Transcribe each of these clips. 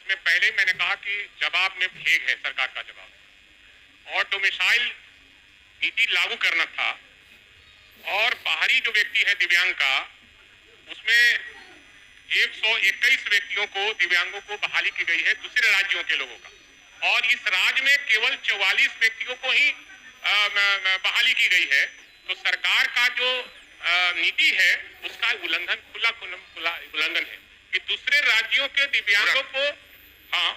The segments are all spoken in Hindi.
उसमें पहले ही मैंने कहा कि जवाब में भेग है, सरकार का जवाब, और डोमिसाइल नीति लागू करना था। और बाहरी जो व्यक्ति है दिव्यांग का, उसमें 121 व्यक्तियों को, दिव्यांगों को बहाली की गई है दूसरे राज्यों के लोगों का, और इस राज्य में केवल 44 व्यक्तियों को ही बहाली की गई है। तो सरकार का जो नीति है उसका उल्लंघन, खुला उल्लंघन है कि दूसरे राज्यों के दिव्यांगों को, हाँ,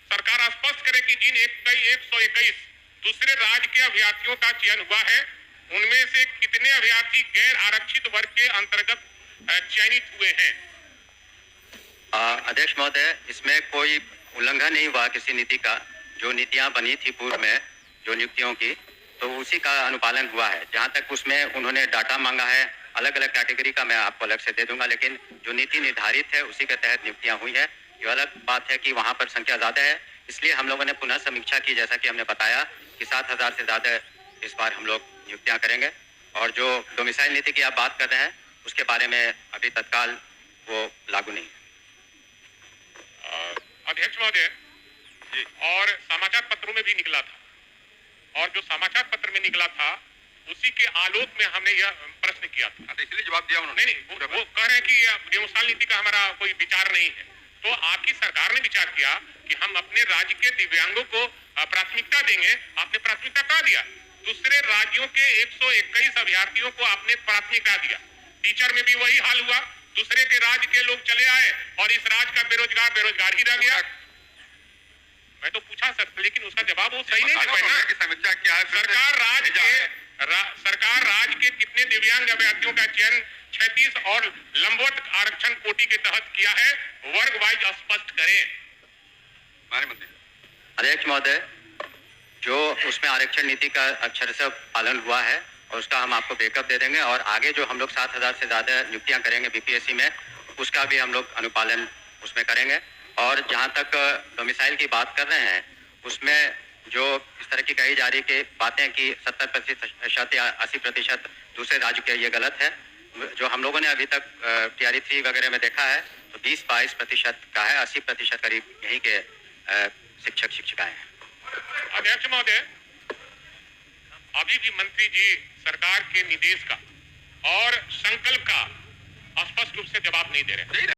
सरकार स्पष्ट करे कि जिन 121 दूसरे राज्य के अभ्यर्थियों का चयन हुआ है, उनमें से कितने अभ्यर्थी गैर आरक्षित वर्ग के अंतर्गत चयनित हुए हैं। अध्यक्ष महोदय, इसमें कोई उल्लंघन नहीं हुआ किसी नीति का। जो नीतियां बनी थी पूर्व में जो नियुक्तियों की, तो उसी का अनुपालन हुआ है। जहां तक उसमें उन्होंने डाटा मांगा है अलग अलग कैटेगरी का, मैं आपको अलग से दे दूंगा, लेकिन जो नीति निर्धारित है उसी के तहत नियुक्तियां हुई है। ये अलग बात है कि वहां पर संख्या ज्यादा है, इसलिए हम लोगों ने पुनः समीक्षा की, जैसा कि हमने बताया कि 7,000 से ज्यादा इस बार हम लोग नियुक्तियां करेंगे। और जो डोमिसाइल नीति की आप बात कर रहे हैं उसके बारे में अभी तत्काल वो लागू नहीं है। अध्यक्ष महोदय, और समाचार पत्रों में भी निकला था, और जो समाचार पत्र में निकला था उसी के आलोक में हमने यह प्रश्न किया था। इसलिए जवाब दिया उन्होंने। नहीं, वो कह रहे हैं कि डोमिसाइल नीति का हमारा कोई विचार नहीं है। तो आपकी सरकार ने विचार किया कि हम अपने राज्य के दिव्यांगों को प्राथमिकता देंगे। आपने प्राथमिकता कहाँ दिया? दूसरे राज्यों के 121 अभ्यर्थियों को आपने प्राथमिकता दिया। टीचर में भी वही हाल हुआ, दूसरे के राज्य के लोग चले आए और इस राज्य का बेरोजगार ही रह गया। मैं तो पूछा सर, लेकिन उसका जवाब वो सही नहीं दे पाए ना। समीक्षा क्या है? सरकार राज्य के कितने दिव्यांग अभ्यर्थियों का चयन 36 और लंबवत आरक्षण कोटि के तहत किया है, वर्ग वाइज स्पष्ट करें। अध्यक्ष महोदय, जो उसमें आरक्षण नीति का अक्षर से पालन हुआ है और उसका हम आपको ब्रेकअप दे देंगे, और आगे जो हम लोग 7,000 से ज्यादा नियुक्तियां करेंगे बीपीएससी में, उसका भी हम लोग अनुपालन उसमें करेंगे। और जहां तक डोमिसाइल की बात कर रहे हैं, उसमें जो इस तरह की कही जा रही कि बातें कि 70% या 80% दूसरे राज्य के, ये गलत है। जो हम लोगों ने अभी तक TRE 3 वगैरह में देखा है तो 20-22% का है, 80% करीब यहीं के शिक्षक शिक्षिकाएं हैं। अध्यक्ष महोदय, अभी भी मंत्री जी सरकार के निर्देश का और संकल्प का स्पष्ट रूप से जवाब नहीं दे रहे हैं।